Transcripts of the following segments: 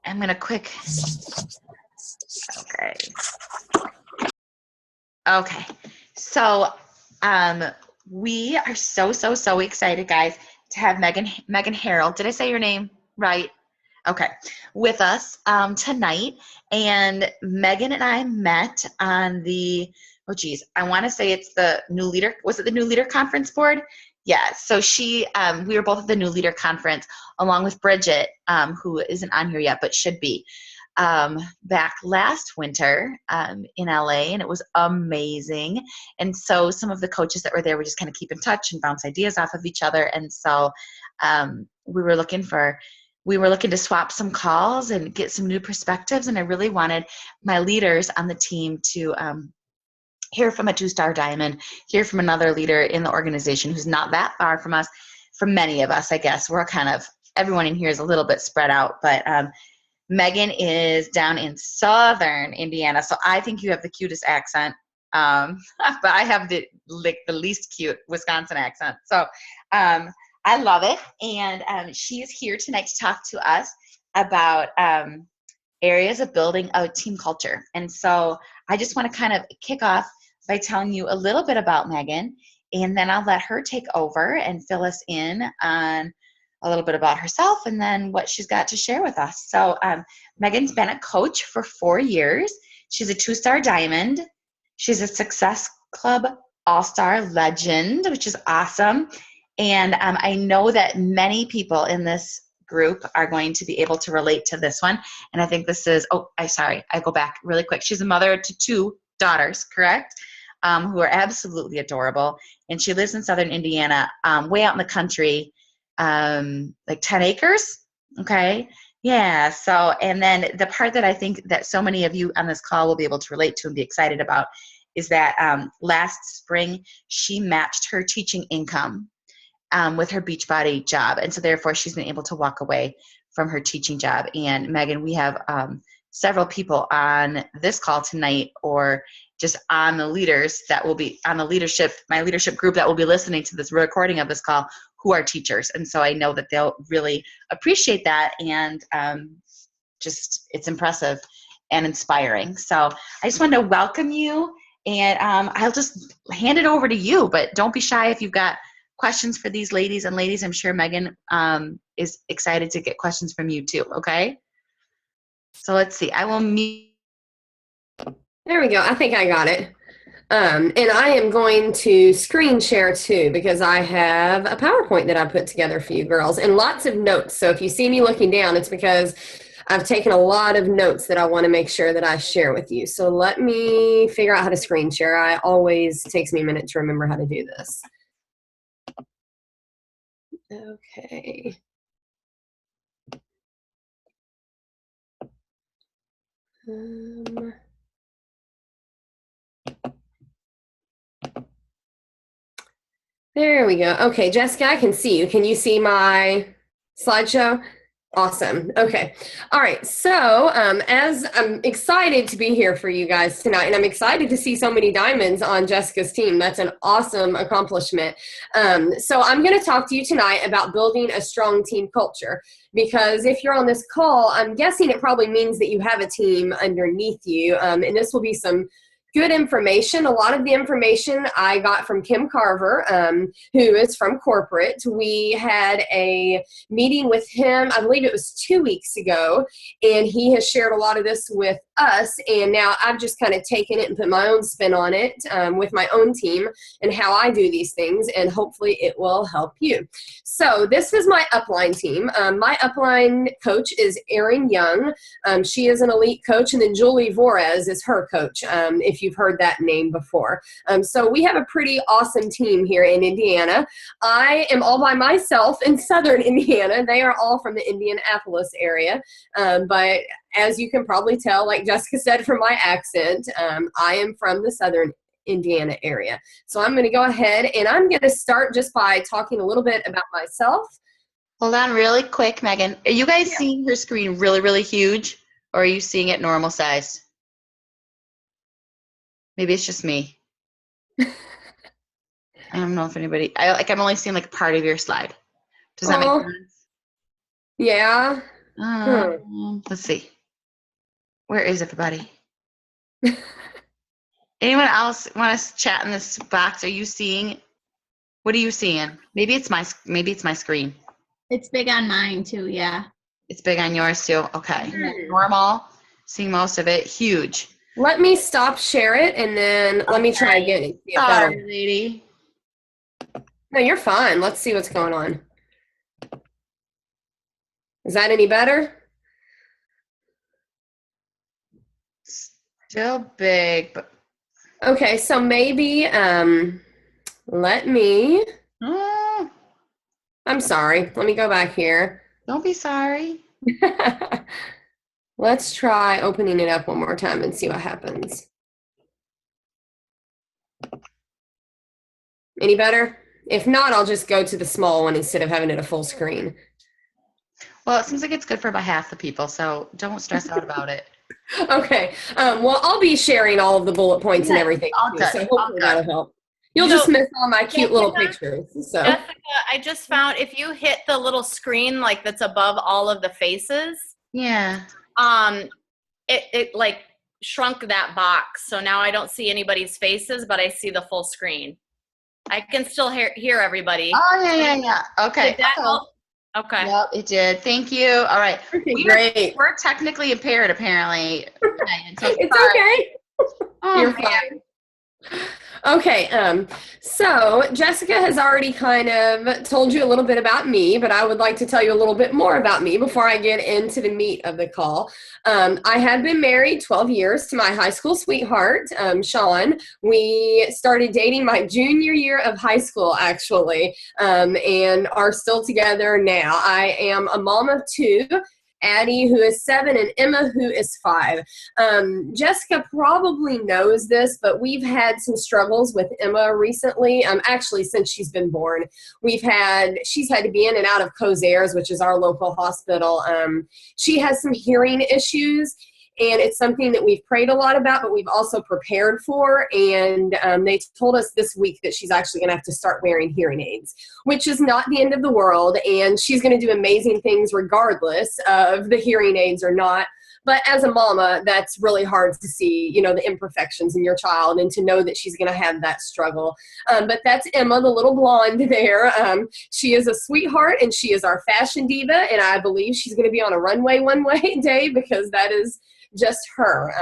I'm going to quick. Okay. Okay. So we are so excited, guys, to have Megan Harrell. Did I say your name right? Okay. With us tonight. And Megan and I met on the, I want to say it's the New Leader. Was it the New Leader Conference Board? Yeah. So we were both at the New Leader Conference along with Bridget, who isn't on here yet, but should be. Back last winter in LA, and it was amazing. And so some of the coaches that were there would just kind of keep in touch and bounce ideas off of each other. And so we were looking to swap some calls and get some new perspectives. And I really wanted my leaders on the team to hear from a 2-star diamond, hear from another leader in the organization who's not that far from us. For many of us, I guess we're everyone in here is a little bit spread out, but Megan is down in southern Indiana, so I think you have the cutest accent, but I have the least cute Wisconsin accent. So I love it, and she is here tonight to talk to us about areas of building a team culture. And so I just want to kind of kick off by telling you a little bit about Megan, and then I'll let her take over and fill us in on a little bit about herself and then what she's got to share with us. So Megan's been a coach for 4 years. She's a 2-star diamond. She's a Success Club All-Star legend, which is awesome. And I know that many people in this group are going to be able to relate to this one. And I think this is, I go back really quick. She's a mother to 2 daughters, correct? Who are absolutely adorable. And she lives in southern Indiana, way out in the country, like 10 acres. Okay. Yeah. So, and then the part that I think that so many of you on this call will be able to relate to and be excited about is that last spring, she matched her teaching income with her Beachbody job. And so therefore she's been able to walk away from her teaching job. And Megan, we have several people on this call tonight, or just on the leaders that will be on the my leadership group that will be listening to this recording of this call, who are teachers. And so I know that they'll really appreciate that. And it's impressive and inspiring. So I just wanted to welcome you, and I'll just hand it over to you, but don't be shy if you've got questions for these ladies. And ladies, I'm sure Megan is excited to get questions from you too. Okay. So let's see. I will mute. There we go. I think I got it. And I am going to screen share too, because I have a PowerPoint that I put together for you girls and lots of notes. So if you see me looking down, it's because I've taken a lot of notes that I want to make sure that I share with you. So let me figure out how to screen share. It takes me a minute to remember how to do this. Okay. There we go. Okay, Jessica, I can see you. Can you see my slideshow? Awesome. Okay. All right. So as I'm excited to be here for you guys tonight, and I'm excited to see so many diamonds on Jessica's team. That's an awesome accomplishment. So I'm going to talk to you tonight about building a strong team culture, because if you're on this call, I'm guessing it probably means that you have a team underneath you. And this will be some good information. A lot of the information I got from Kim Carver, who is from corporate. We had a meeting with him, I believe it was 2 weeks ago, and he has shared a lot of this with us, and now I've just kind of taken it and put my own spin on it with my own team and how I do these things, and hopefully it will help you. So this is my upline team. My upline coach is Erin Young. She is an elite coach, and then Julie Vorez is her coach, if you've heard that name before. So we have a pretty awesome team here in Indiana. I am all by myself in southern Indiana. They are all from the Indianapolis area, but as you can probably tell, like Jessica said from my accent, I am from the southern Indiana area. So I'm going to go ahead and I'm going to start just by talking a little bit about myself. Hold on really quick, Megan. Are you guys seeing her screen really, really huge, or are you seeing it normal size? Maybe it's just me. I don't know if anybody, I'm only seeing like part of your slide. Does that make Oh, sense? yeah. Let's see. Where is everybody? Anyone else want to chat in this box? Are you seeing? What are you seeing? Maybe it's my screen. It's big on mine too, yeah. It's big on yours too. Okay. Hmm. Normal. Seeing most of it. Huge. Let me stop share it and then let me try again and see if that'll. Sorry, lady. No, you're fine. Let's see what's going on. Is that any better? Still big, but Okay, so maybe let me. I'm sorry. Let me go back here. don't be sorry. Let's try opening it up one more time and see what happens. Any better? If not, I'll just go to the small one instead of having it a full screen. Well, it seems like it's good for about half the people, so don't stress out about it. Okay. Well, I'll be sharing all of the bullet points and everything all too, good, so all hopefully good. that'll help. You'll just miss all my cute little pictures. So. Jessica, I just found if you hit the little screen like that's above all of the faces, Yeah. it like shrunk that box. So now I don't see anybody's faces, but I see the full screen. I can still hear everybody. Oh, yeah. Okay. Did that help? Okay. Yep, it did. Thank you. All right. Okay, great. We're technically impaired, apparently. It's okay. Oh, You're man. fine. Okay, so Jessica has already kind of told you a little bit about me, but I would like to tell you a little bit more about me before I get into the meat of the call. I had been married 12 years to my high school sweetheart, Sean. We started dating my junior year of high school, actually, and are still together now. I am a mom of two. Addie, who is 7, and Emma, who is 5. Jessica probably knows this, but we've had some struggles with Emma recently. Actually, since she's been born, she's had to be in and out of Cozairs, which is our local hospital. She has some hearing issues. And it's something that we've prayed a lot about, but we've also prepared for. And they told us this week that she's actually going to have to start wearing hearing aids, which is not the end of the world. And she's going to do amazing things regardless of the hearing aids or not. But as a mama, that's really hard to see, the imperfections in your child and to know that she's going to have that struggle. But that's Emma, the little blonde there. She is a sweetheart and she is our fashion diva. And I believe she's going to be on a runway one day because that is just her.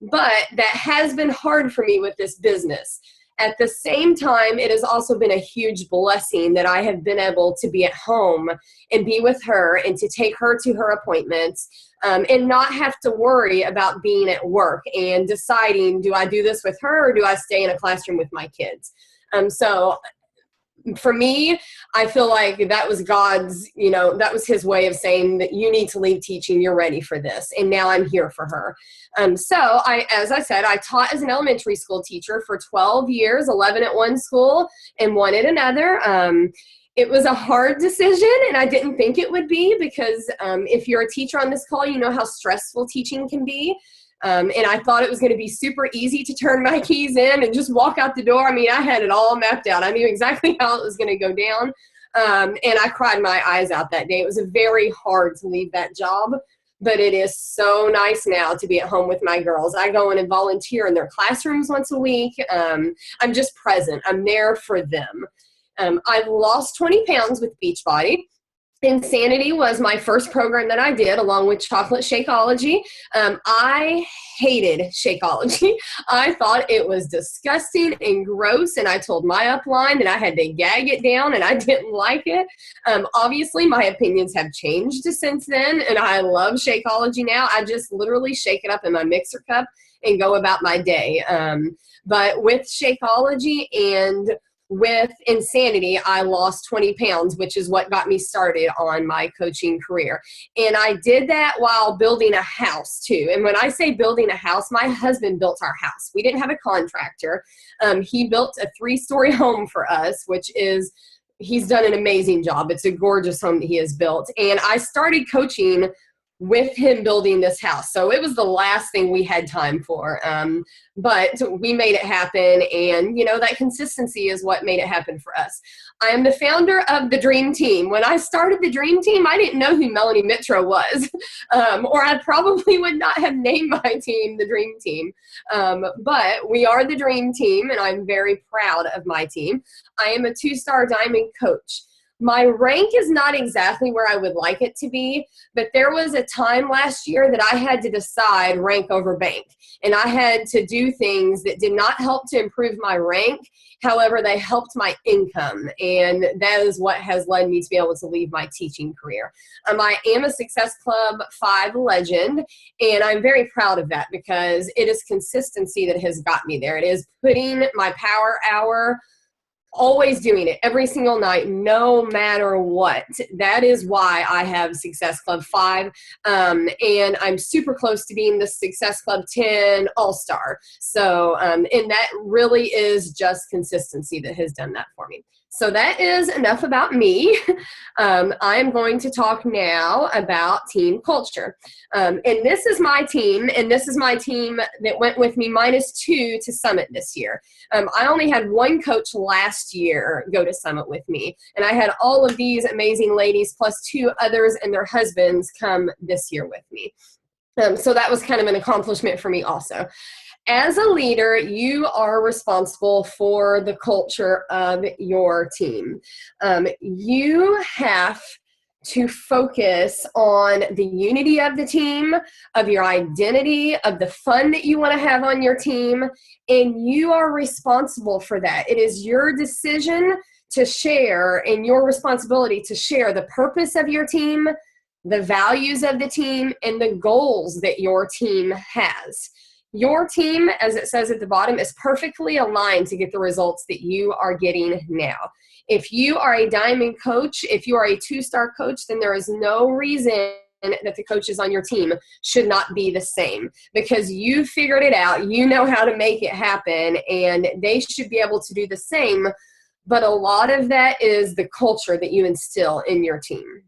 But that has been hard for me with this business. At the same time, it has also been a huge blessing that I have been able to be at home and be with her and to take her to her appointments and not have to worry about being at work and deciding, do I do this with her or do I stay in a classroom with my kids? So for me, I feel like that was God's, that was his way of saying that you need to leave teaching. You're ready for this. And now I'm here for her. So as I said, I taught as an elementary school teacher for 12 years, 11 at one school and 1 at another. It was a hard decision, and I didn't think it would be because if you're a teacher on this call, you know how stressful teaching can be. And I thought it was going to be super easy to turn my keys in and just walk out the door. I mean, I had it all mapped out. I knew exactly how it was going to go down. And I cried my eyes out that day. It was very hard to leave that job, but it is so nice now to be at home with my girls. I go in and volunteer in their classrooms once a week. I'm just present. I'm there for them. I've lost 20 pounds with Beachbody. Insanity was my first program that I did along with Chocolate Shakeology. I hated Shakeology. I thought it was disgusting and gross, and I told my upline that I had to gag it down and I didn't like it. Obviously, my opinions have changed since then, and I love Shakeology now. I just literally shake it up in my mixer cup and go about my day. But with Shakeology and with Insanity, I lost 20 pounds, which is what got me started on my coaching career. And I did that while building a house too. And when I say building a house, my husband built our house. We didn't have a contractor. He built a 3-story home for us, he's done an amazing job. It's a gorgeous home that he has built. And I started coaching with him building this house. So it was the last thing we had time for. But we made it happen. And, you know, that consistency is what made it happen for us. I am the founder of the Dream Team. When I started the Dream Team, I didn't know who Melanie Mitro was, or I probably would not have named my team the Dream Team. But we are the Dream Team, and I'm very proud of my team. I am a 2-star diamond coach. My rank is not exactly where I would like it to be, but there was a time last year that I had to decide rank over bank. And I had to do things that did not help to improve my rank. However, they helped my income. And that is what has led me to be able to leave my teaching career. I am a Success Club 5 legend, and I'm very proud of that because it is consistency that has got me there. It is putting my power hour, always doing it every single night, no matter what. That is why I have Success Club 5. And I'm super close to being the Success Club 10 All-Star. So, and that really is just consistency that has done that for me. So that is enough about me. I'm going to talk now about team culture. And this is my team, and this is my team that went with me -2 to Summit this year. I only had one coach last year go to Summit with me, and I had all of these amazing ladies plus 2 others and their husbands come this year with me. So that was kind of an accomplishment for me also. As a leader, you are responsible for the culture of your team. You have to focus on the unity of the team, of your identity, of the fun that you want to have on your team, and you are responsible for that. It is your decision to share and your responsibility to share the purpose of your team, the values of the team, and the goals that your team has. Your team, as it says at the bottom, is perfectly aligned to get the results that you are getting now. If you are a diamond coach, if you are a 2-star coach, then there is no reason that the coaches on your team should not be the same because you figured it out. You know how to make it happen, and they should be able to do the same. But a lot of that is the culture that you instill in your team.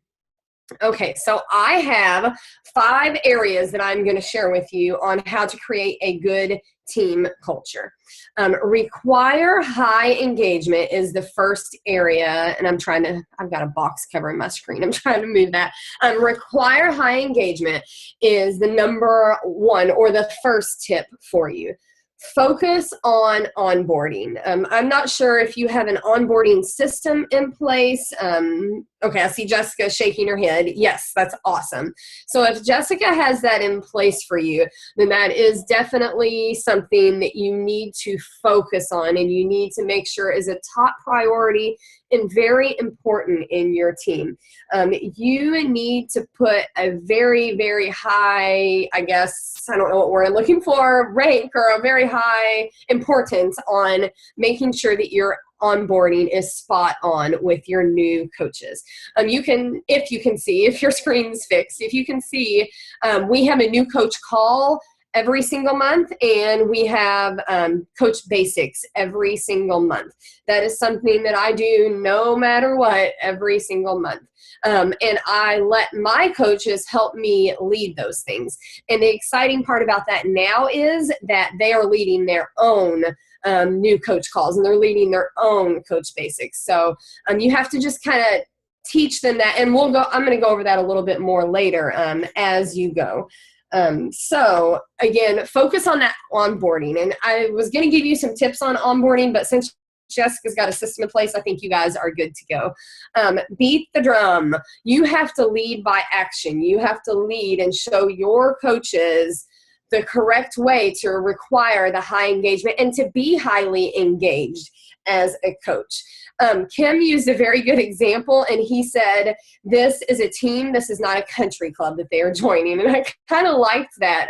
Okay, so I have 5 areas that I'm going to share with you on how to create a good team culture. Require high engagement is the first area, and I've got a box covering my screen. I'm trying to move that. Require high engagement is the number 1 or the first tip for you. Focus on onboarding. I'm not sure if you have an onboarding system in place. Okay, I see Jessica shaking her head. Yes, that's awesome. So if Jessica has that in place for you, then that is definitely something that you need to focus on and you need to make sure is a top priority and very important in your team. You need to put a very, very high, I guess, I don't know what word I'm looking for, rank or a very high importance on making sure that your onboarding is spot on with your new coaches. If you can see, if your screen's fixed, if you can see, we have a new coach call every single month, and we have Coach Basics every single month. That is something that I do no matter what every single month. And I let my coaches help me lead those things. And the exciting part about that now is that they are leading their own new coach calls, and they're leading their own Coach Basics. So you have to just kind of teach them that, and I'm going to go over that a little bit more later as you go. So again, focus on that onboarding. And I was going to give you some tips on onboarding, but since Jessica's got a system in place, I think you guys are good to go. Beat the drum. You have to lead by action. You have to lead and show your coaches the correct way to require the high engagement and to be highly engaged as a coach. Kim used a very good example, and he said, this is a team, this is not a country club that they are joining. And I kind of liked that,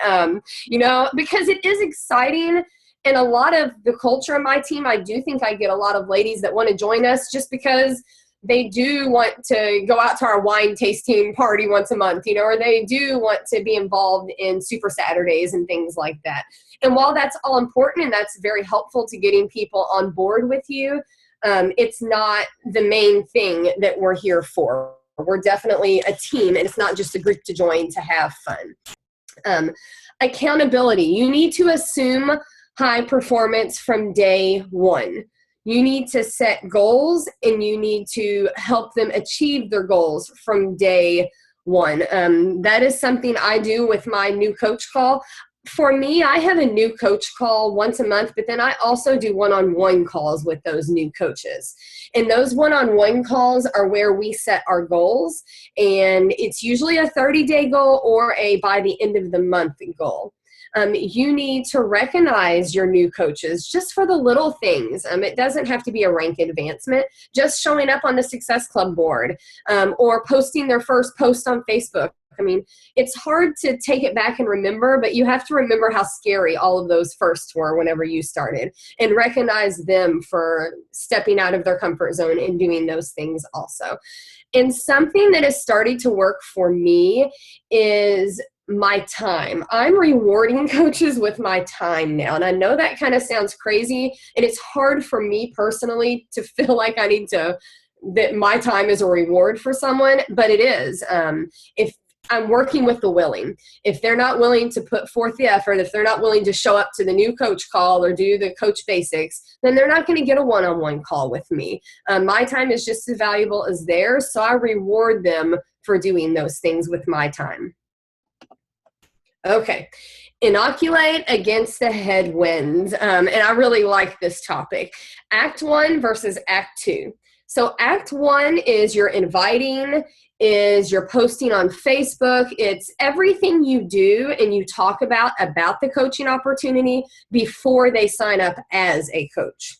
because it is exciting. And a lot of the culture of my team, I do think I get a lot of ladies that want to join us just because they do want to go out to our wine tasting party once a month, or they do want to be involved in Super Saturdays and things like that. And while that's all important and that's very helpful to getting people on board with you, it's not the main thing that we're here for. We're definitely a team, and it's not just a group to join to have fun. Accountability. You need to assume high performance from day one. You need to set goals, and you need to help them achieve their goals from day one. That is something I do with my new coach call. For me, I have a new coach call once a month, but then I also do one-on-one calls with those new coaches. And those one-on-one calls are where we set our goals. And it's usually a 30-day goal or a by the end of the month goal. You need to recognize your new coaches just for the little things. It doesn't have to be a rank advancement, just showing up on the Success Club board or posting their first post on Facebook. I mean, it's hard to take it back and remember, but you have to remember how scary all of those firsts were whenever you started, and recognize them for stepping out of their comfort zone and doing those things also. And something that is starting to work for me is my time. I'm rewarding coaches with my time now. And I know that kind of sounds crazy, and it's hard for me personally to feel like I need to, that my time is a reward for someone, but it is. If I'm working with the willing. If they're not willing to put forth the effort, if they're not willing to show up to the new coach call or do the coach basics, then they're not going to get a one-on-one call with me. My time is just as valuable as theirs, so I reward them for doing those things with my time. Okay. Inoculate against the headwinds. And I really like this topic. Act 1 versus Act 2. So Act 1 is your inviting, is your posting on Facebook. It's everything you do and you talk about the coaching opportunity before they sign up as a coach.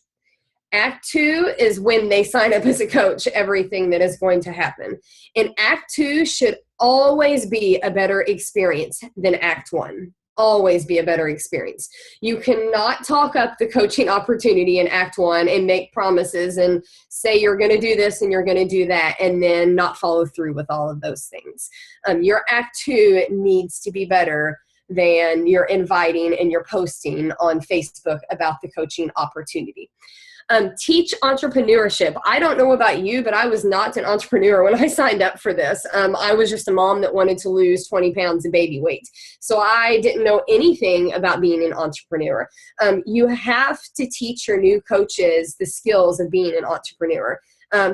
Act 2 is when they sign up as a coach, everything that is going to happen. And Act 2 should always be a better experience than Act 1. Always be a better experience. You cannot talk up the coaching opportunity in Act 1 and make promises and say you're going to do this and you're going to do that and then not follow through with all of those things. Your Act 2 needs to be better than your inviting and your posting on Facebook about the coaching opportunity. Teach entrepreneurship. I don't know about you, but I was not an entrepreneur when I signed up for this. I was just a mom that wanted to lose 20 pounds of baby weight. So I didn't know anything about being an entrepreneur. You have to teach your new coaches the skills of being an entrepreneur.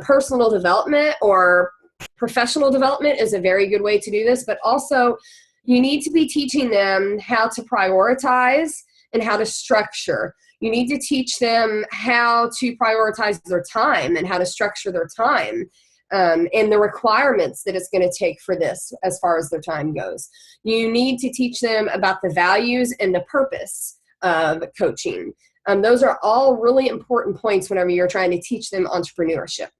Personal development or professional development is a very good way to do this, but also you need to be teaching them how to prioritize and how to structure. You need to teach them how to prioritize their time and how to structure their time and the requirements that it's going to take for this as far as their time goes. You need to teach them about the values and the purpose of coaching. Those are all really important points whenever you're trying to teach them entrepreneurship.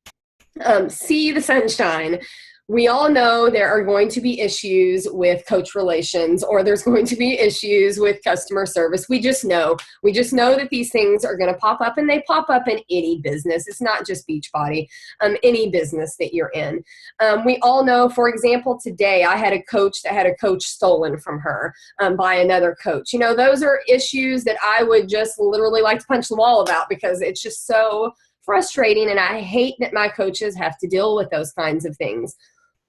See the sunshine. We all know there are going to be issues with coach relations, or there's going to be issues with customer service. We just know that these things are going to pop up, and they pop up in any business. It's not just Beachbody, any business that you're in. We all know, for example, today I had a coach that had a coach stolen from her by another coach. You know, those are issues that I would just literally like to punch the wall about, because it's just so frustrating, and I hate that my coaches have to deal with those kinds of things.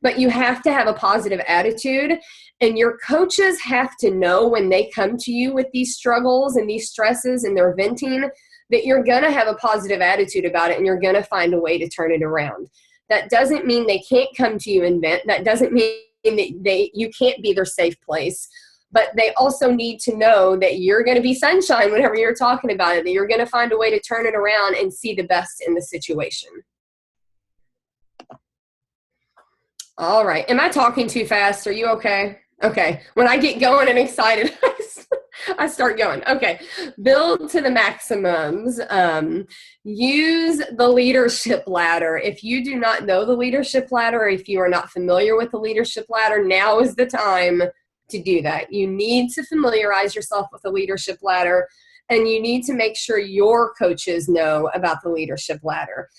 But you have to have a positive attitude, and your coaches have to know when they come to you with these struggles and these stresses and they're venting, that you're going to have a positive attitude about it and you're going to find a way to turn it around. That doesn't mean they can't come to you and vent. That doesn't mean that you can't be their safe place. But they also need to know that you're going to be sunshine whenever you're talking about it, that you're going to find a way to turn it around and see the best in the situation. All right. Am I talking too fast? Are you okay? Okay. When I get going and excited, I start going. Okay. Build to the maximums. Use the leadership ladder. If you do not know the leadership ladder, or if you are not familiar with the leadership ladder, now is the time to do that. You need to familiarize yourself with the leadership ladder, and you need to make sure your coaches know about the leadership ladder.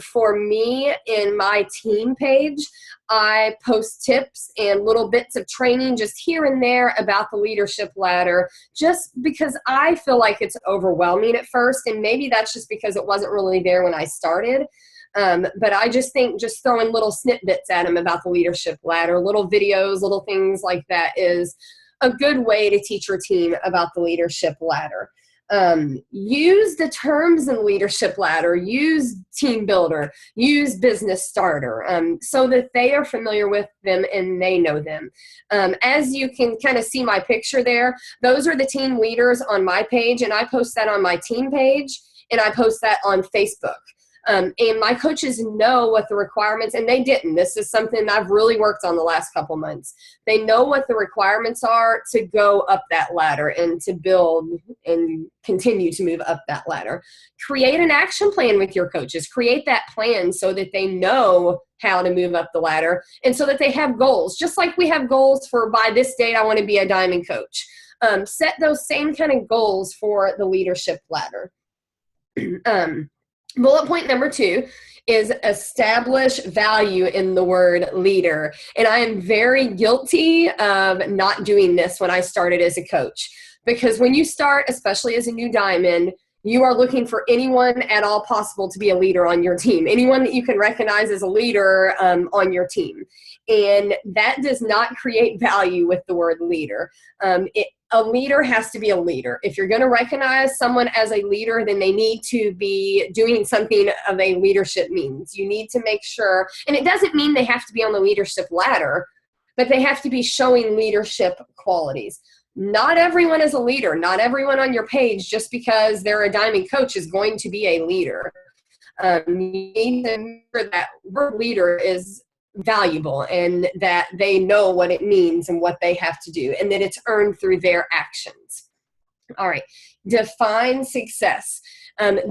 For me, in my team page, I post tips and little bits of training just here and there about the leadership ladder, just because I feel like it's overwhelming at first, and maybe that's just because it wasn't really there when I started. But I just think just throwing little snippets at them about the leadership ladder, little videos, little things like that is a good way to teach your team about the leadership ladder. Use the terms in leadership ladder, use team builder, use business starter, so that they are familiar with them and they know them. As you can kind of see my picture there, those are the team leaders on my page, and I post that on my team page, and I post that on Facebook. And my coaches know what the requirements, and they didn't. This is something I've really worked on the last couple months. They know what the requirements are to go up that ladder and to build and continue to move up that ladder. Create an action plan with your coaches. Create that plan so that they know how to move up the ladder and so that they have goals. Just like we have goals for by this date, I want to be a diamond coach. Set those same kind of goals for the leadership ladder. Bullet point number 2 is establish value in the word leader. And I am very guilty of not doing this when I started as a coach. Because when you start, especially as a new diamond, you are looking for anyone at all possible to be a leader on your team. Anyone that you can recognize as a leader on your team. And that does not create value with the word leader. A leader has to be a leader. If you're going to recognize someone as a leader, then they need to be doing something of a leadership means. You need to make sure, and it doesn't mean they have to be on the leadership ladder, but they have to be showing leadership qualities. Not everyone is a leader. Not everyone on your page, just because they're a diamond coach, is going to be a leader. You need to remember that word leader is valuable and that they know what it means and what they have to do and that it's earned through their actions. All right, define success.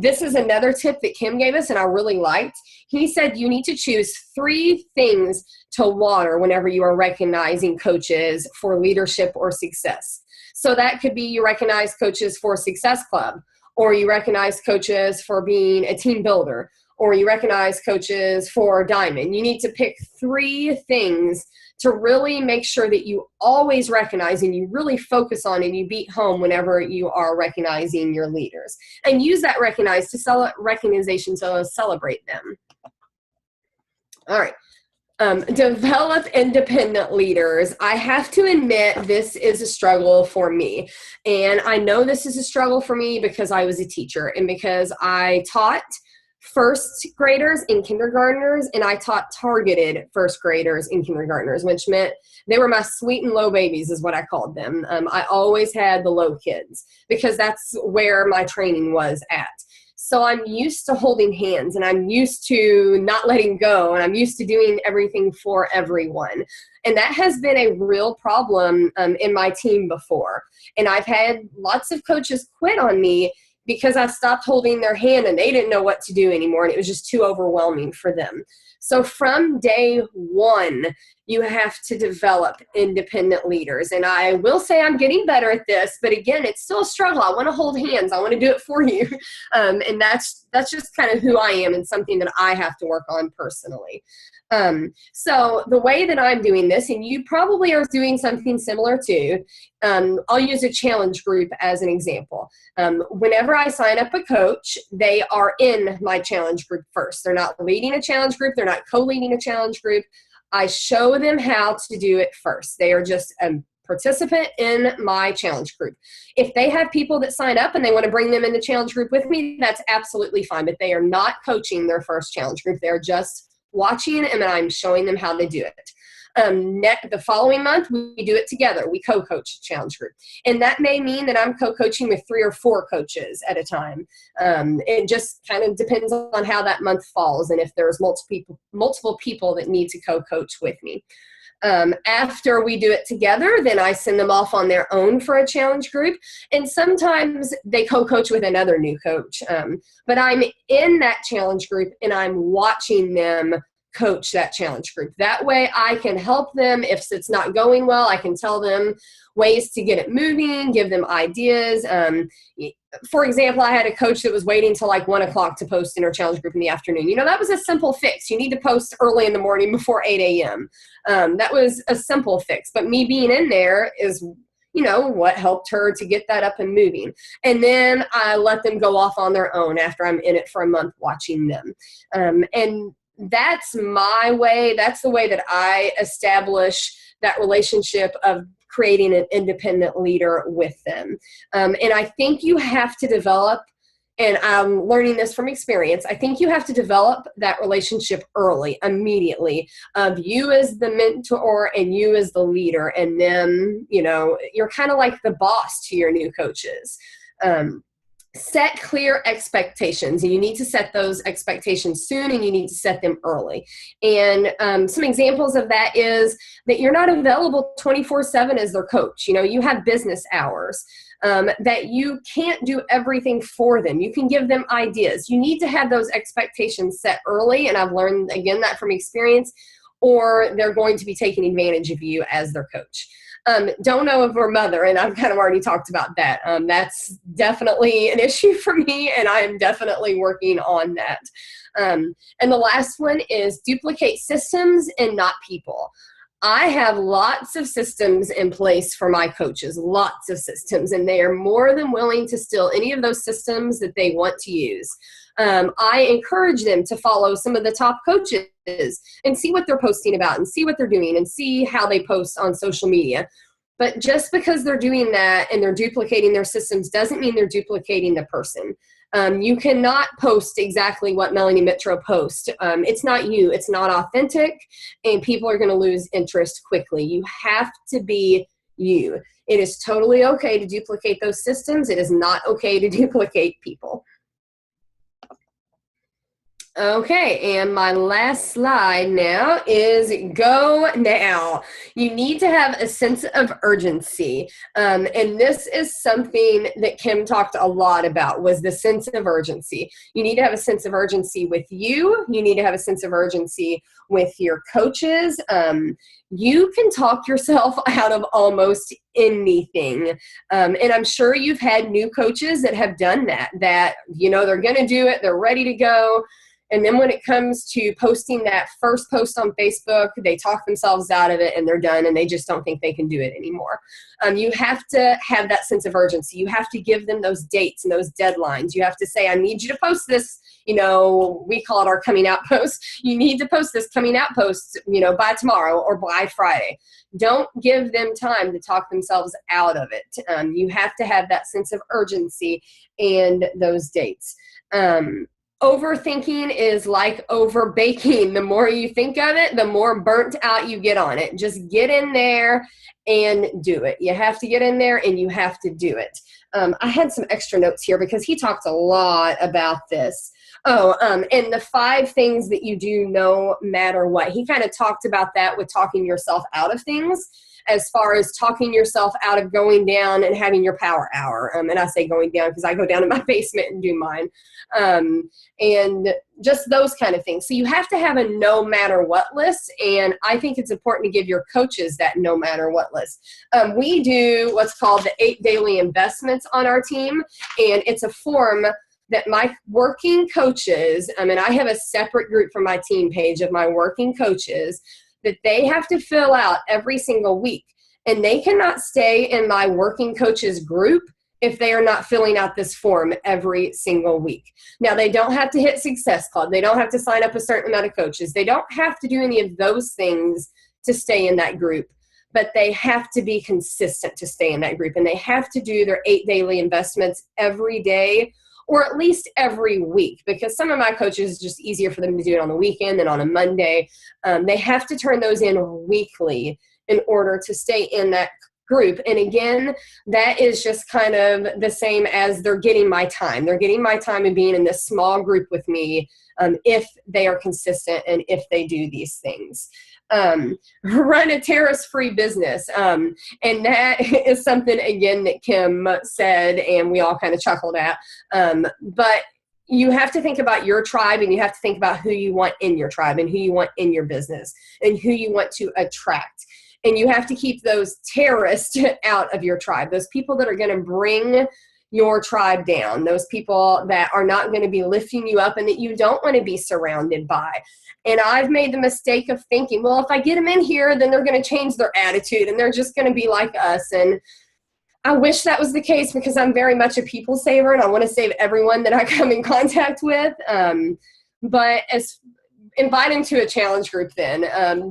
This is another tip that Kim gave us and I really liked. He said you need to choose 3 things to water whenever you are recognizing coaches for leadership or success. So that could be you recognize coaches for Success Club, or you recognize coaches for being a team builder, or you recognize coaches for Diamond. You need to pick 3 things to really make sure that you always recognize and you really focus on and you beat home whenever you are recognizing your leaders. And use that recognition to celebrate them. All right. Develop independent leaders. I have to admit this is a struggle for me. And I know this is a struggle for me because I was a teacher and because I taught first graders and kindergartners, and I taught targeted first graders and kindergartners, which meant they were my sweet and low babies is what I called them. I always had the low kids because that's where my training was at. So I'm used to holding hands and I'm used to not letting go and I'm used to doing everything for everyone. And that has been a real problem in my team before. And I've had lots of coaches quit on me because I stopped holding their hand and they didn't know what to do anymore and it was just too overwhelming for them. So from day 1, you have to develop independent leaders. And I will say I'm getting better at this, but again, it's still a struggle. I want to hold hands. I want to do it for you. And that's just kind of who I am and something that I have to work on personally. So the way that I'm doing this, and you probably are doing something similar too, I'll use a challenge group as an example. Whenever I sign up a coach, they are in my challenge group first. They're not leading a challenge group. They're not co-leading a challenge group. I show them how to do it first. They are just a participant in my challenge group. If they have people that sign up and they want to bring them in the challenge group with me, that's absolutely fine. But they are not coaching their first challenge group. They're just watching and I'm showing them how to do it. The following month, we do it together. We co-coach a challenge group. And that may mean that I'm co-coaching with 3 or 4 coaches at a time. It just kind of depends on how that month falls and if there's multiple people that need to co-coach with me. After we do it together, then I send them off on their own for a challenge group. And sometimes they co-coach with another new coach. But I'm in that challenge group and I'm watching them coach that challenge group. That way I can help them. If it's not going well, I can tell them ways to get it moving, give them ideas. For example, I had a coach that was waiting till like 1 o'clock to post in her challenge group in the afternoon. That was a simple fix. You need to post early in the morning before 8 a.m. That was a simple fix. But me being in there is, what helped her to get that up and moving. And then I let them go off on their own after I'm in it for a month watching them. And that's my way. That's the way that I establish that relationship of creating an independent leader with them. And I think you have to develop, and I'm learning this from experience, I think you have to develop that relationship early, immediately, of you as the mentor and you as the leader. And then, you're kind of like the boss to your new coaches. Set clear expectations, and you need to set those expectations soon, and you need to set them early. And some examples of that is that you're not available 24/7 as their coach. You have business hours, that you can't do everything for them. You can give them ideas. You need to have those expectations set early, and I've learned, again, that from experience, or they're going to be taking advantage of you as their coach. Don't know if we're mother, and I've kind of already talked about that. That's definitely an issue for me, and I am definitely working on that. And the last one is duplicate systems and not people. I have lots of systems in place for my coaches, lots of systems, and they are more than willing to steal any of those systems that they want to use. I encourage them to follow some of the top coaches and see what they're posting about and see what they're doing and see how they post on social media. But just because they're doing that and they're duplicating their systems doesn't mean they're duplicating the person. You cannot post exactly what Melanie Mitro posts. It's not you. It's not authentic, and people are going to lose interest quickly. You have to be you. It is totally okay to duplicate those systems. It is not okay to duplicate people. Okay, and my last slide now is go now. You need to have a sense of urgency. And this is something that Kim talked a lot about, was the sense of urgency. You need to have a sense of urgency with you. You need to have a sense of urgency with your coaches. You can talk yourself out of almost anything. And I'm sure you've had new coaches that have done that, they're going to do it. They're ready to go. And then when it comes to posting that first post on Facebook, they talk themselves out of it and they're done, and they just don't think they can do it anymore. You have to have that sense of urgency. You have to give them those dates and those deadlines. You have to say, I need you to post this, we call it our coming out post. You need to post this coming out post, by tomorrow or by Friday. Don't give them time to talk themselves out of it. You have to have that sense of urgency and those dates. Overthinking is like over baking. The more you think of it, the more burnt out you get on it. Just get in there and do it. You have to get in there and you have to do it. I had some extra notes here because he talked a lot about this. And the 5 things that you do no matter what. He kind of talked about that with talking yourself out of things, as far as talking yourself out of going down and having your power hour. And I say going down because I go down to my basement and do mine. And just those kind of things. So you have to have a no matter what list. And I think it's important to give your coaches that no matter what list. We do what's called the 8 daily investments on our team. And it's a form that my working coaches, and I have a separate group for my team page of my working coaches, that they have to fill out every single week. And they cannot stay in my working coaches group if they are not filling out this form every single week. Now, they don't have to hit Success Club. They don't have to sign up a certain amount of coaches. They don't have to do any of those things to stay in that group, but they have to be consistent to stay in that group. And they have to do their 8 daily investments every day, or at least every week, because some of my coaches, it's just easier for them to do it on the weekend than on a Monday. They have to turn those in weekly in order to stay in that group. And again, that is just kind of the same as they're getting my time. They're getting my time and being in this small group with me if they are consistent and if they do these things. Run a terrorist-free business. And that is something, again, that Kim said and we all kind of chuckled at. But you have to think about your tribe, and you have to think about who you want in your tribe and who you want in your business and who you want to attract. And you have to keep those terrorists out of your tribe, those people that are going to bring your tribe down, those people that are not going to be lifting you up and that you don't want to be surrounded by. And I've made the mistake of thinking, well, if I get them in here, then they're going to change their attitude and they're just going to be like us. And I wish that was the case because I'm very much a people saver and I want to save everyone that I come in contact with. But as invite them to a challenge group then.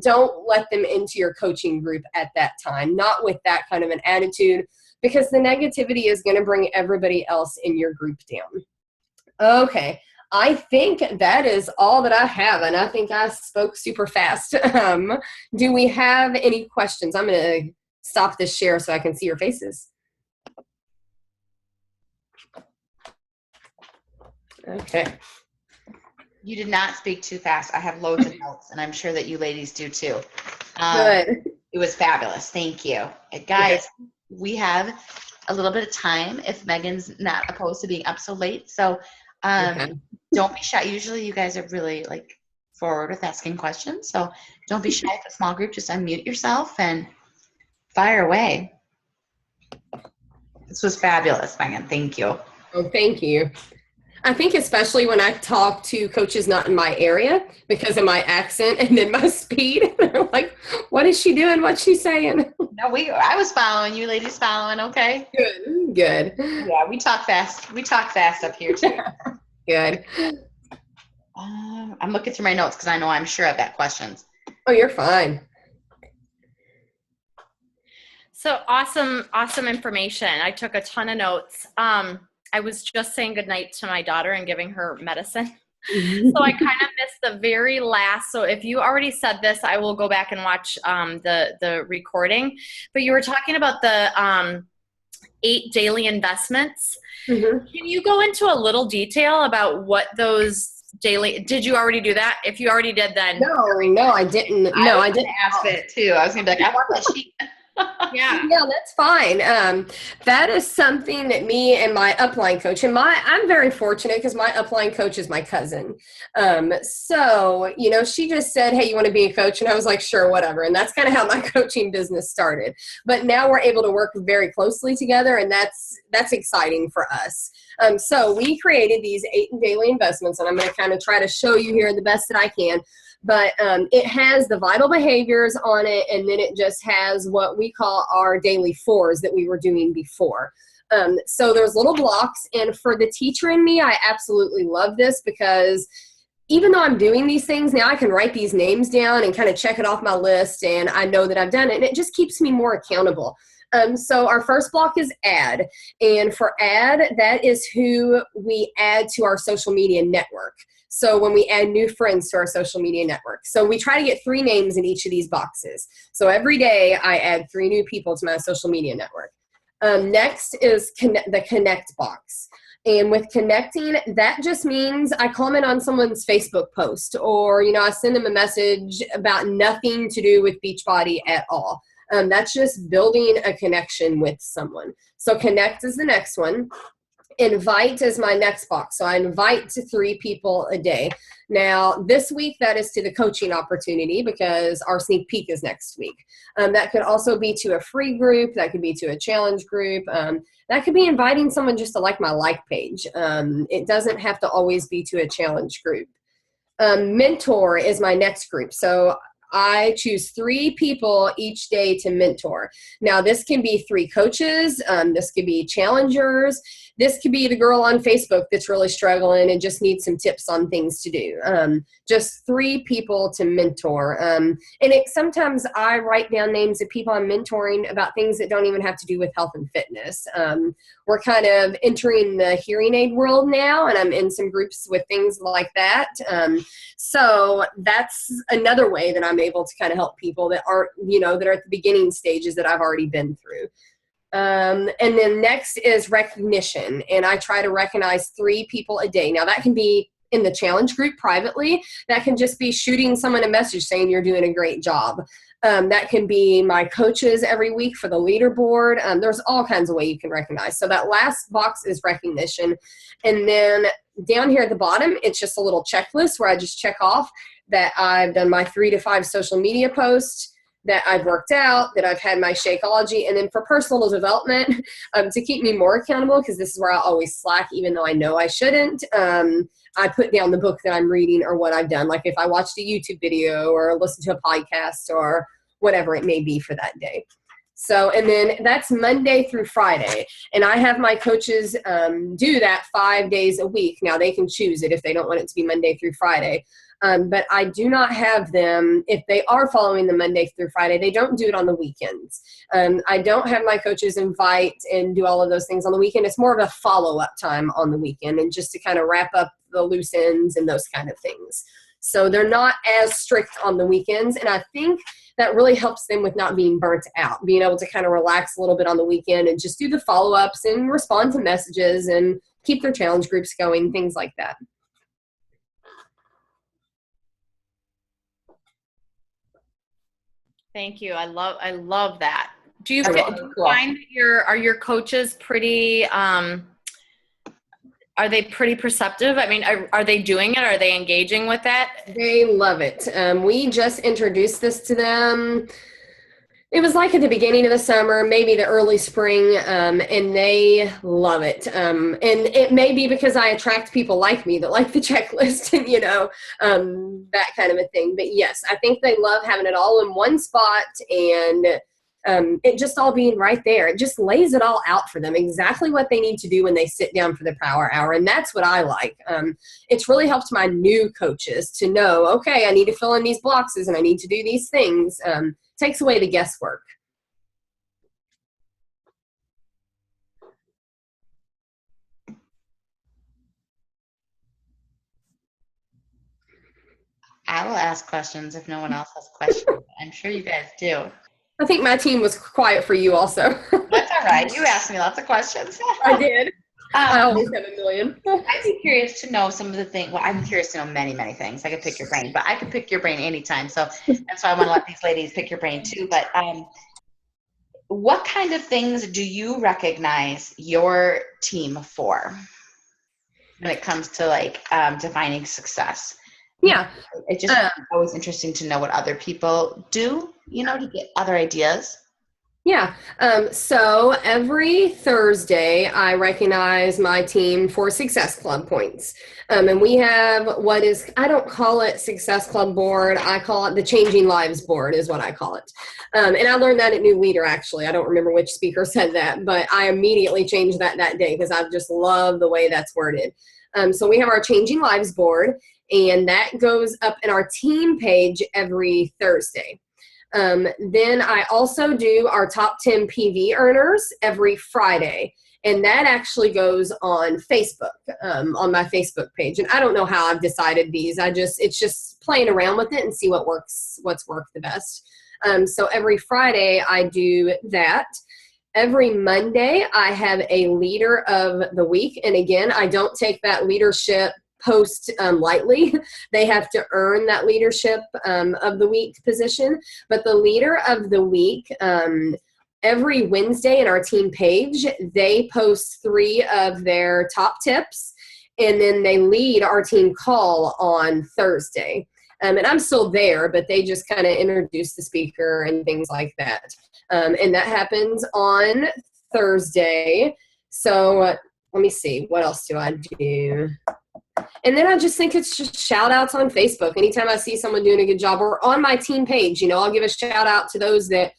Don't let them into your coaching group at that time, not with that kind of an attitude, because the negativity is going to bring everybody else in your group down. Okay. I think that is all that I have, and I think I spoke super fast. Do we have any questions? I'm going to stop this share so I can see your faces. Okay. You did not speak too fast. I have loads of notes, and I'm sure that you ladies do too. Good. It was fabulous. Thank you. Guys, we have a little bit of time if Megan's not opposed to being up so late. So don't be shy. Usually you guys are really like forward with asking questions. So don't be shy. If a small group, just unmute yourself and fire away. This was fabulous, Megan. Thank you. Oh, thank you. I think especially when I talk to coaches not in my area because of my accent and then my speed, they're like, what is she doing? What's she saying? No, I was following you, ladies following. Okay. Good. Yeah, we talk fast. We talk fast up here too. Good. I'm looking through my notes because I know I'm sure I've got questions. Oh, you're fine. So awesome information. I took a ton of notes. I was just saying goodnight to my daughter and giving her medicine. So I kind of missed the very last. So if you already said this, I will go back and watch the recording. But you were talking about the 8 daily investments. Mm-hmm. Can you go into a little detail about what those daily, did you already do that? If you already did, then. No, I didn't. No, I didn't ask it too. I was going to be like, I want that sheet. Yeah, that's fine. That is something that me and my upline coach, and I'm very fortunate because my upline coach is my cousin. So, she just said, hey, you want to be a coach? And I was like, sure, whatever. And that's kind of how my coaching business started. But now we're able to work very closely together, and that's exciting for us. So we created these 8 daily investments, and I'm going to kind of try to show you here the best that I can. But it has the vital behaviors on it, and then it just has what we call our daily 4s that we were doing before. So there's little blocks, and for the teacher in me, I absolutely love this because even though I'm doing these things, now I can write these names down and kind of check it off my list, and I know that I've done it, and it just keeps me more accountable. So our first block is add, and for add, that is who we add to our social media network. So when we add new friends to our social media network. So we try to get 3 names in each of these boxes. So every day I add 3 new people to my social media network. Next is the connect box. And with connecting, that just means I comment on someone's Facebook post, or, I send them a message about nothing to do with Beachbody at all. That's just building a connection with someone. So connect is the next one. Invite is my next box. So I invite to 3 people a day. Now, this week, that is to the coaching opportunity because our sneak peek is next week. That could also be to a free group. That could be to a challenge group. That could be inviting someone just to like my like page. It doesn't have to always be to a challenge group. Mentor is my next group. So I choose 3 people each day to mentor. Now, this can be 3 coaches. This could be challengers. This could be the girl on Facebook that's really struggling and just needs some tips on things to do. Just 3 people to mentor. And sometimes I write down names of people I'm mentoring about things that don't even have to do with health and fitness. We're kind of entering the hearing aid world now, and I'm in some groups with things like that. So that's another way that I'm able to kind of help people that aren't, that are at the beginning stages that I've already been through. And then next is recognition. And I try to recognize 3 people a day. Now that can be in the challenge group privately. That can just be shooting someone a message saying you're doing a great job. That can be my coaches every week for the leaderboard. There's all kinds of ways you can recognize. So that last box is recognition. And then down here at the bottom, it's just a little checklist where I just check off that I've done my 3 to 5 social media posts, that I've worked out, that I've had my Shakeology. And then for personal development, to keep me more accountable, because this is where I always slack, even though I know I shouldn't, I put down the book that I'm reading or what I've done. Like if I watched a YouTube video or listened to a podcast or whatever it may be for that day. So, and then that's Monday through Friday. And I have my coaches do that 5 days a week. Now, they can choose it if they don't want it to be Monday through Friday. But I do not have them, if they are following the Monday through Friday, they don't do it on the weekends. I don't have my coaches invite and do all of those things on the weekend. It's more of a follow-up time on the weekend and just to kind of wrap up the loose ends and those kind of things. So they're not as strict on the weekends. And I think that really helps them with not being burnt out, being able to kind of relax a little bit on the weekend and just do the follow-ups and respond to messages and keep their challenge groups going, things like that. Thank you. I love that. Do you That's find that your coaches pretty are they pretty perceptive? I mean, are they doing it? Are they engaging with that? They love it. We just introduced this to them. It was like at the beginning of the summer, maybe the early spring, and they love it. And it may be because I attract people like me that like the checklist and, that kind of a thing. But yes, I think they love having it all in one spot and it just all being right there. It just lays it all out for them, exactly what they need to do when they sit down for the power hour. And that's what I like. It's really helped my new coaches to know, okay, I need to fill in these boxes and I need to do these things. Takes away the guesswork. I will ask questions if no one else has questions. I'm sure you guys do. I think my team was quiet for you also. That's all right. You asked me lots of questions. I did. I always have a million. I'd be curious to know some of the things. Well, I'm curious to know many, many things. I could pick your brain, but I could pick your brain anytime. So that's why I want to let these ladies pick your brain too. But what kind of things do you recognize your team for when it comes to defining success? Yeah. It's just always interesting to know what other people do, to get other ideas. Yeah. So every Thursday, I recognize my team for Success Club points. And we have I don't call it Success Club board. I call it the Changing Lives board is what I call it. And I learned that at New Leader, actually. I don't remember which speaker said that, but I immediately changed that day because I just love the way that's worded. So we have our Changing Lives board, and that goes up in our team page every Thursday. Then I also do our top 10 PV earners every Friday. And that actually goes on Facebook, on my Facebook page. And I don't know how I've decided these. It's just playing around with it and see what's worked the best. So every Friday I do that. Every Monday I have a leader of the week. And again, I don't take that leadership post lightly. They have to earn that leadership of the week position. But the leader of the week, every Wednesday in our team page, they post 3 of their top tips, and then they lead our team call on Thursday. And I'm still there, but they just kind of introduce the speaker and things like that. And that happens on Thursday. So let me see, what else do I do? And then I just think it's just shout outs on Facebook. Anytime I see someone doing a good job, or on my team page, I'll give a shout out to those that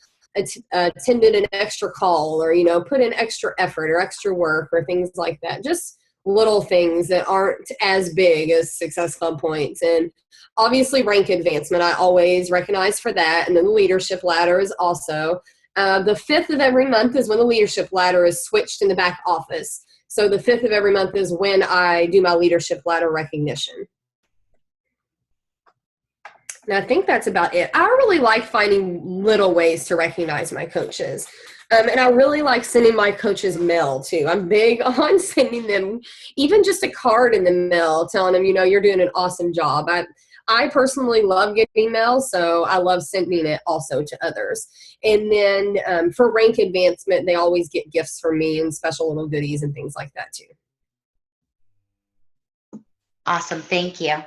attended an extra call, or, put in extra effort or extra work or things like that. Just little things that aren't as big as Success Club points. And obviously rank advancement, I always recognize for that. And then the leadership ladder is also. The 5th of every month is when the leadership ladder is switched in the back office. So the 5th of every month is when I do my leadership ladder recognition. And I think that's about it. I really like finding little ways to recognize my coaches. And I really like sending my coaches mail too. I'm big on sending them even just a card in the mail telling them, you're doing an awesome job. I personally love getting emails, so I love sending it also to others. And then for rank advancement, they always get gifts from me and special little goodies and things like that too. Awesome. Thank you.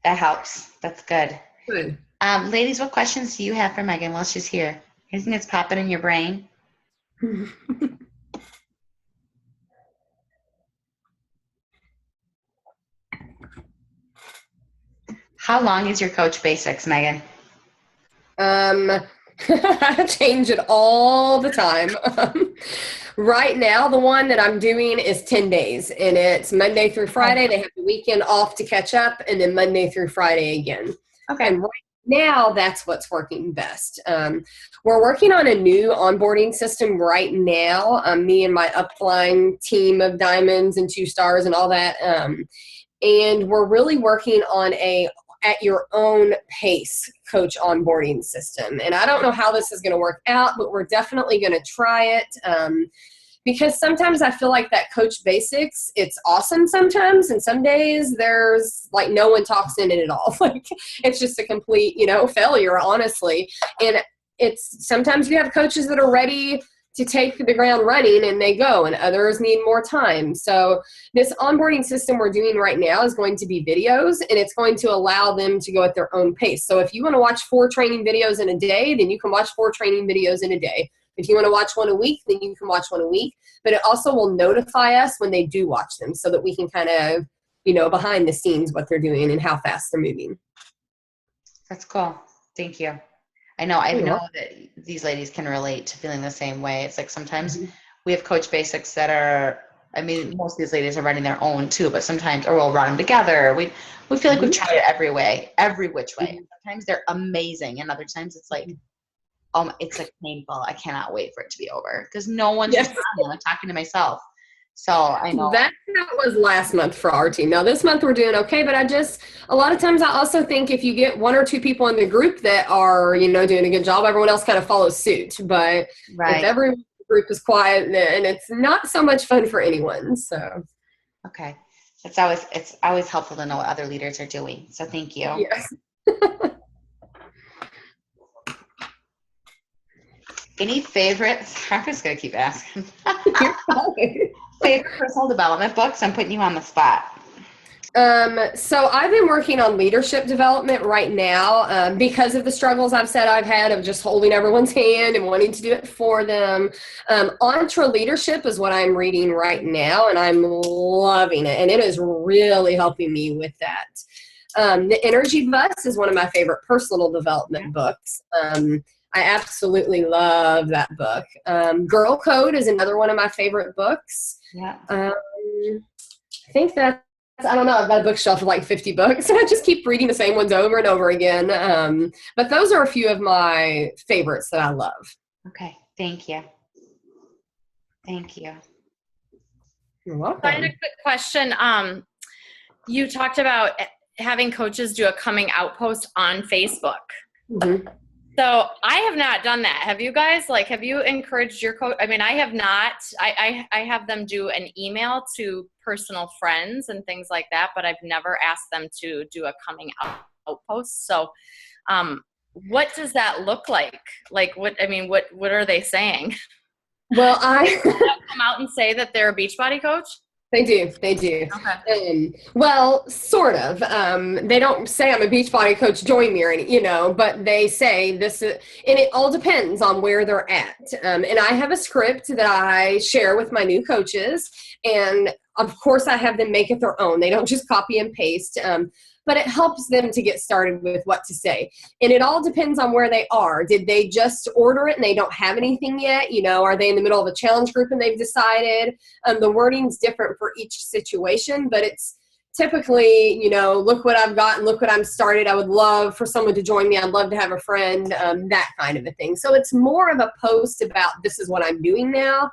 That helps. That's good. Good. Ladies, what questions do you have for Megan while she's here? Anything that's popping in your brain? How long is your Coach Basics, Megan? I change it all the time. Right now, the one that I'm doing is 10 days, and it's Monday through Friday. They have the weekend off to catch up, and then Monday through Friday again. Okay. And right now, that's what's working best. We're working on a new onboarding system right now. Me and my upline team of diamonds and 2 stars and all that. And we're really working on a at your own pace coach onboarding system. And I don't know how this is going to work out, but we're definitely going to try it. Because sometimes I feel like that Coach Basics, it's awesome sometimes, and some days there's like no one talks in it at all. Like it's just a complete, failure, honestly. And it's sometimes you have coaches that are ready to take the ground running and they go, and others need more time. So this onboarding system we're doing right now is going to be videos, and it's going to allow them to go at their own pace. So if you want to watch 4 training videos in a day, then you can watch 4 training videos in a day. If you want to watch one a week, then you can watch one a week. But it also will notify us when they do watch them so that we can kind of, behind the scenes what they're doing and how fast they're moving. That's cool. Thank you. I know that these ladies can relate to feeling the same way. It's like sometimes we have Coach Basics that are, most of these ladies are running their own too, but sometimes, or we'll run them together. We feel like we've tried it every which way. Sometimes they're amazing, and other times it's like, it's like painful. I cannot wait for it to be over because no one's just on them. I'm talking to myself. So I know that was last month for our team. Now this month we're doing okay, but a lot of times I also think if you get 1 or 2 people in the group that are, doing a good job, everyone else kind of follows suit. But if every group is quiet, then it's not so much fun for anyone. So okay, it's always helpful to know what other leaders are doing. So thank you. Yes. Any favorites? I'm just gonna keep asking. Favorite personal development books? I'm putting you on the spot. So I've been working on leadership development right now because of the struggles I've said I've had of just holding everyone's hand and wanting to do it for them. Entre Leadership is what I'm reading right now, and I'm loving it, and it is really helping me with that. The Energy Bus is one of my favorite personal development books. I absolutely love that book. Girl Code is another one of my favorite books. Yeah. I think I don't know, I've got a bookshelf of like 50 books, and I just keep reading the same ones over and over again. But those are a few of my favorites that I love. Okay. Thank you. Thank you. You're welcome. I had a quick question. You talked about having coaches do a coming out post on Facebook. Mm-hmm. So I have not done that. Have you guys? Have you encouraged your coach? I have not. I have them do an email to personal friends and things like that, but I've never asked them to do a coming out post. So what does that look like? What are they saying? Well, come out and say that they're a Beachbody coach? They do. Okay. Well, sort of. They don't say I'm a Beachbody coach, join me or any, but they say this is, and it all depends on where they're at. And I have a script that I share with my new coaches, and of course I have them make it their own. They don't just copy and paste. But it helps them to get started with what to say. And it all depends on where they are. Did they just order it and they don't have anything yet? Are they in the middle of a challenge group and they've decided? The wording's different for each situation, but it's typically, look what I've got and look what I'm started. I would love for someone to join me. I'd love to have a friend, that kind of a thing. So it's more of a post about this is what I'm doing now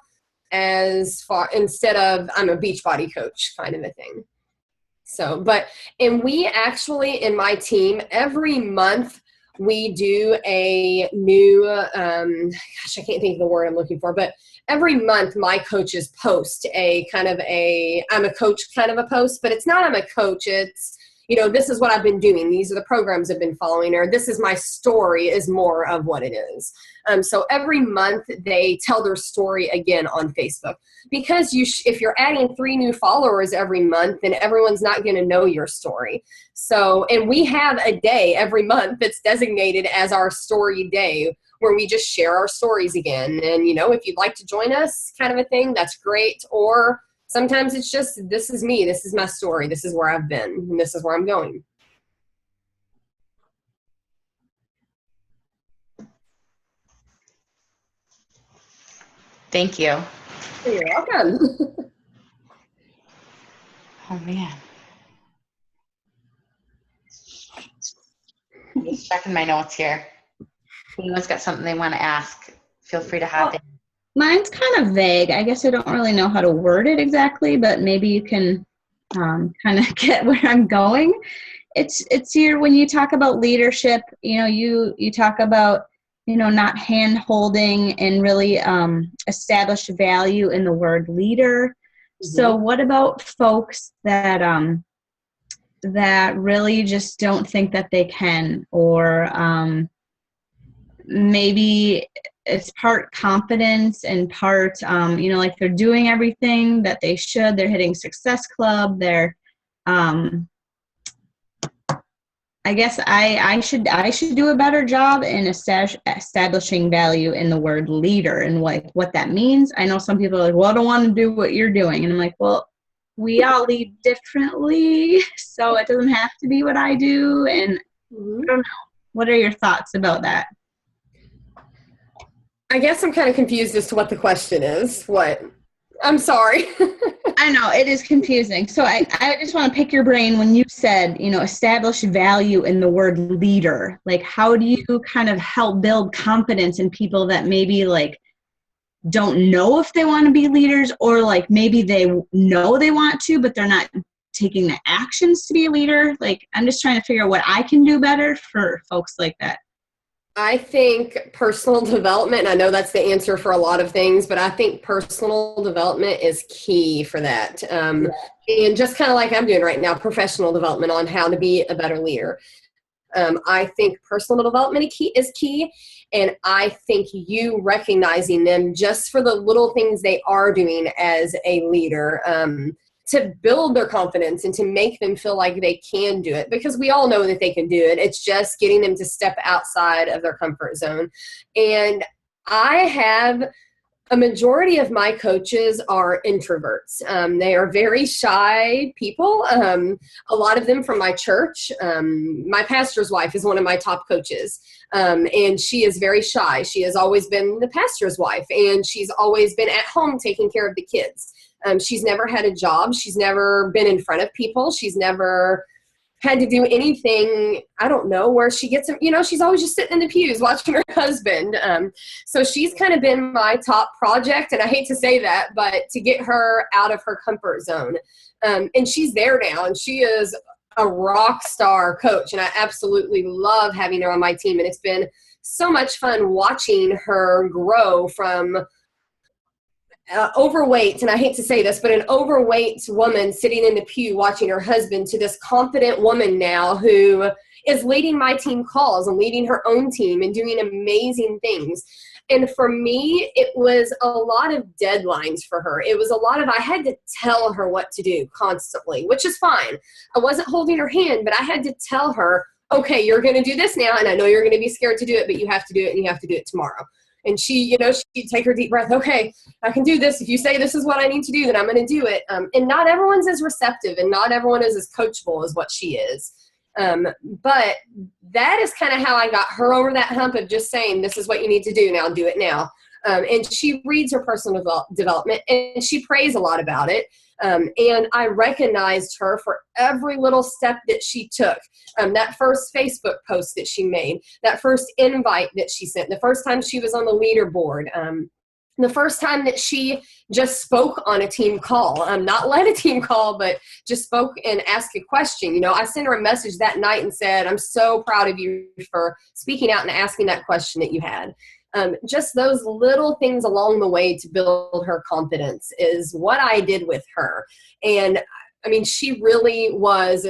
instead of I'm a Beachbody coach kind of a thing. So, and we actually, in my team, every month we do a new, I can't think of the word I'm looking for, but every month my coaches post a kind of I'm a coach kind of a post, but it's not I'm a coach, it's, this is what I've been doing. These are the programs I've been following, or this is my story is more of what it is. So every month they tell their story again on Facebook, because if you're adding 3 new followers every month, then everyone's not going to know your story. So, and we have a day every month that's designated as our story day, where we just share our stories again. And, if you'd like to join us kind of a thing, that's great. Or sometimes it's just, this is me, this is my story, this is where I've been, and this is where I'm going. Thank you. You're welcome. Oh man. I'm just checking my notes here. If anyone's got something they want to ask, feel free to hop in. Mine's kind of vague. I guess I don't really know how to word it exactly, but maybe you can kind of get where I'm going. It's here when you talk about leadership, you talk about, not hand holding and really establish value in the word leader. Mm-hmm. So what about folks that really just don't think that they can, or maybe it's part confidence and part, like they're doing everything that they should. They're hitting Success Club. They're, I guess I should do a better job in establishing value in the word leader and what that means. I know some people are like, well, I don't want to do what you're doing. And I'm like, well, we all lead differently, so it doesn't have to be what I do. And I don't know. What are your thoughts about that? I guess I'm kind of confused as to what the question is. What? I'm sorry. I know, it is confusing. So I just want to pick your brain when you said, establish value in the word leader. Like, how do you kind of help build confidence in people that maybe like don't know if they want to be leaders, or like maybe they know they want to, but they're not taking the actions to be a leader? Like, I'm just trying to figure out what I can do better for folks like that. I think personal development, and I know that's the answer for a lot of things, but I think personal development is key for that. And just kind of like I'm doing right now, professional development on how to be a better leader. I think personal development is key. And I think you recognizing them just for the little things they are doing as a leader, to build their confidence and to make them feel like they can do it, because we all know that they can do it. It's just getting them to step outside of their comfort zone. And I have a majority of my coaches are introverts. They are very shy people. A lot of them from my church. My pastor's wife is one of my top coaches. And she is very shy. She has always been the pastor's wife, and she's always been at home taking care of the kids. She's never had a job. She's never been in front of people. She's never had to do anything, I don't know, where she gets, she's always just sitting in the pews watching her husband. So she's kind of been my top project, and I hate to say that, but to get her out of her comfort zone. And she's there now, and she is a rock star coach, and I absolutely love having her on my team. And it's been so much fun watching her grow from overweight, and I hate to say this, but an overweight woman sitting in the pew watching her husband, to this confident woman now who is leading my team calls and leading her own team and doing amazing things. And for me, it was a lot of deadlines for her. It was a lot of, I had to tell her what to do constantly, which is fine. I wasn't holding her hand, but I had to tell her, okay, you're going to do this now, and I know you're going to be scared to do it, but you have to do it, and you have to do it tomorrow. And she'd take her deep breath. Okay, I can do this. If you say this is what I need to do, then I'm going to do it. And not everyone's as receptive, and not everyone is as coachable as what she is. But that is kind of how I got her over that hump of just saying, this is what you need to do now, do it now. And she reads her personal development, and she prays a lot about it. And I recognized her for every little step that she took. That first Facebook post that she made, that first invite that she sent, the first time she was on the leaderboard, the first time that she just spoke on a team call, not led a team call, but just spoke and asked a question. I sent her a message that night and said, I'm so proud of you for speaking out and asking that question that you had. Just those little things along the way to build her confidence is what I did with her. And I mean, she really was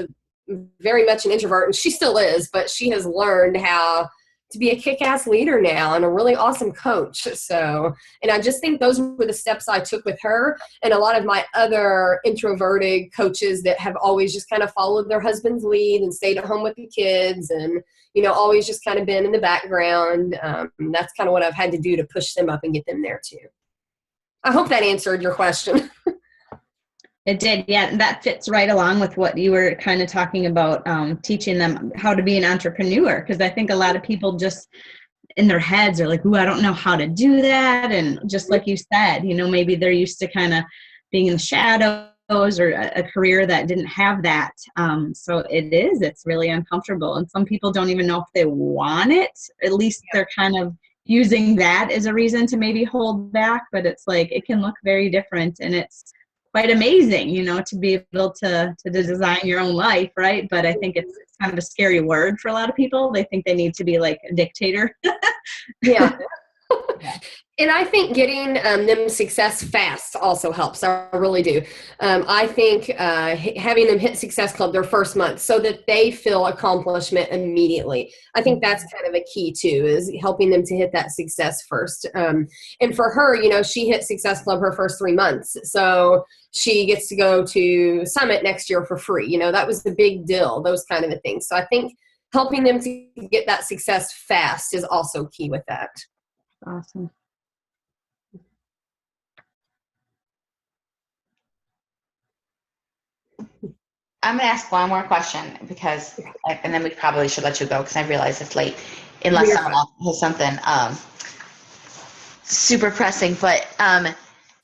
very much an introvert, and she still is, but she has learned how to be a kick-ass leader now and a really awesome coach. So, and I just think those were the steps I took with her, and a lot of my other introverted coaches that have always just kind of followed their husband's lead and stayed at home with the kids and, always just kind of been in the background. That's kind of what I've had to do to push them up and get them there too. I hope that answered your question. It did, yeah. That fits right along with what you were kind of talking about, teaching them how to be an entrepreneur. Because I think a lot of people just, in their heads are like, ooh, I don't know how to do that. And just like you said, maybe they're used to kind of being in the shadows or a career that didn't have that. So it's really uncomfortable. And some people don't even know if they want it. At least they're kind of using that as a reason to maybe hold back, but it's like, it can look very different, and it's quite amazing, to be able to design your own life, right? But I think it's kind of a scary word for a lot of people. They think they need to be like a dictator. Yeah. And I think getting them success fast also helps. I really do. I think having them hit Success Club their first month so that they feel accomplishment immediately. I think that's kind of a key too, is helping them to hit that success first. And for her, she hit Success Club her first 3 months. So she gets to go to Summit next year for free. That was the big deal, those kind of a things. So I think helping them to get that success fast is also key with that. Awesome. I'm going to ask one more question and then we probably should let you go because I realize it's late, unless someone else has something super pressing. But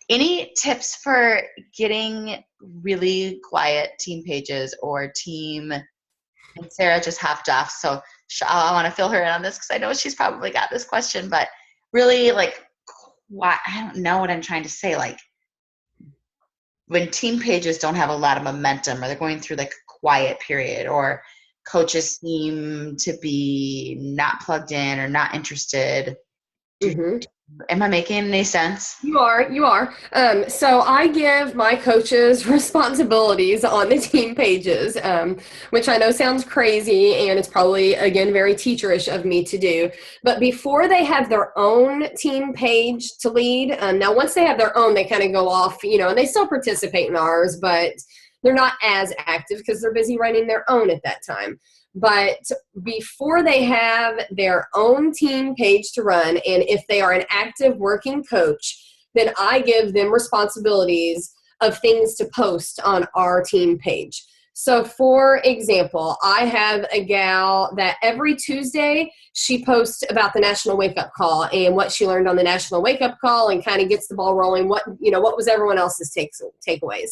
any tips for getting really quiet team pages or team? And Sarah just hopped off, so I want to fill her in on this because I know she's probably got this question, but really like, I don't know what I'm trying to say. Like, when team pages don't have a lot of momentum, or they're going through like a quiet period, or coaches seem to be not plugged in or not interested. Am I making any sense? You are. So I give my coaches responsibilities on the team pages, which I know sounds crazy, and it's probably, again, very teacherish of me to do. But before they have their own team page to lead, now once they have their own, they kind of go off, and they still participate in ours, but they're not as active because they're busy running their own at that time. But before they have their own team page to run, and if they are an active working coach, then I give them responsibilities of things to post on our team page. So for example, I have a gal that every Tuesday she posts about the National Wake Up Call and what she learned on the National Wake Up Call, and kind of gets the ball rolling. What was everyone else's takeaways.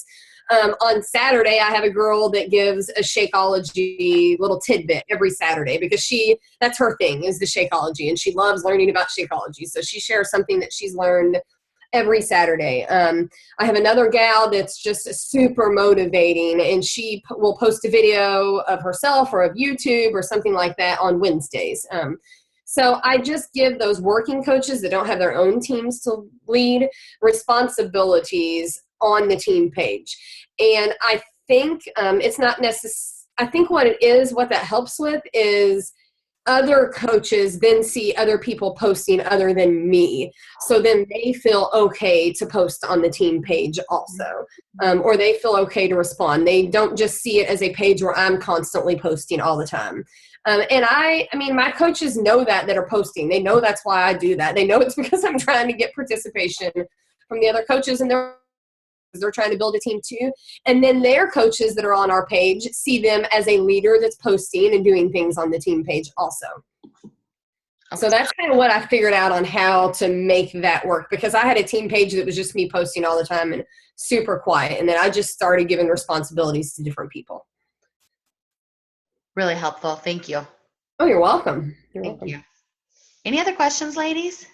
On Saturday, I have a girl that gives a Shakeology little tidbit every Saturday because that's her thing, is the Shakeology, and she loves learning about Shakeology. So she shares something that she's learned every Saturday. I have another gal that's just super motivating, and she will post a video of herself or of YouTube or something like that on Wednesdays. So I just give those working coaches that don't have their own teams to lead responsibilities on the team page. And I think it's not necessary. I think what that helps with is other coaches then see other people posting other than me. So then they feel okay to post on the team page also, or they feel okay to respond. They don't just see it as a page where I'm constantly posting all the time. And I mean, my coaches know that are posting. They know that's why I do that. They know it's because I'm trying to get participation from the other coaches, and they're trying to build a team too. And then their coaches that are on our page see them as a leader that's posting and doing things on the team page also. So that's kind of what I figured out on how to make that work, because I had a team page that was just me posting all the time and super quiet. And then I just started giving responsibilities to different people. Really helpful. Thank you. Oh, you're welcome. Thank you. Any other questions, ladies?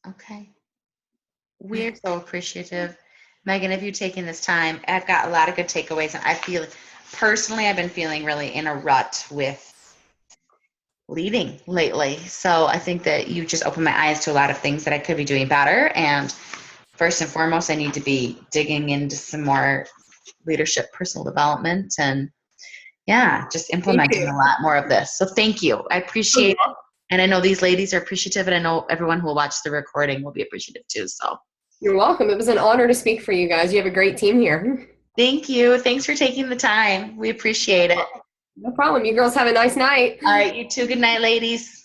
Okay. We're so appreciative. Megan, have you taken this time? I've got a lot of good takeaways, and I feel personally I've been feeling really in a rut with leading lately. So I think that you just opened my eyes to a lot of things that I could be doing better. And first and foremost, I need to be digging into some more leadership, personal development, and just implementing a lot more of this. So thank you. I appreciate it. And I know these ladies are appreciative, and I know everyone who will watch the recording will be appreciative too. So you're welcome. It was an honor to speak for you guys. You have a great team here. Thank you. Thanks for taking the time. We appreciate it. No problem. You girls have a nice night. All right, you too. Good night, ladies.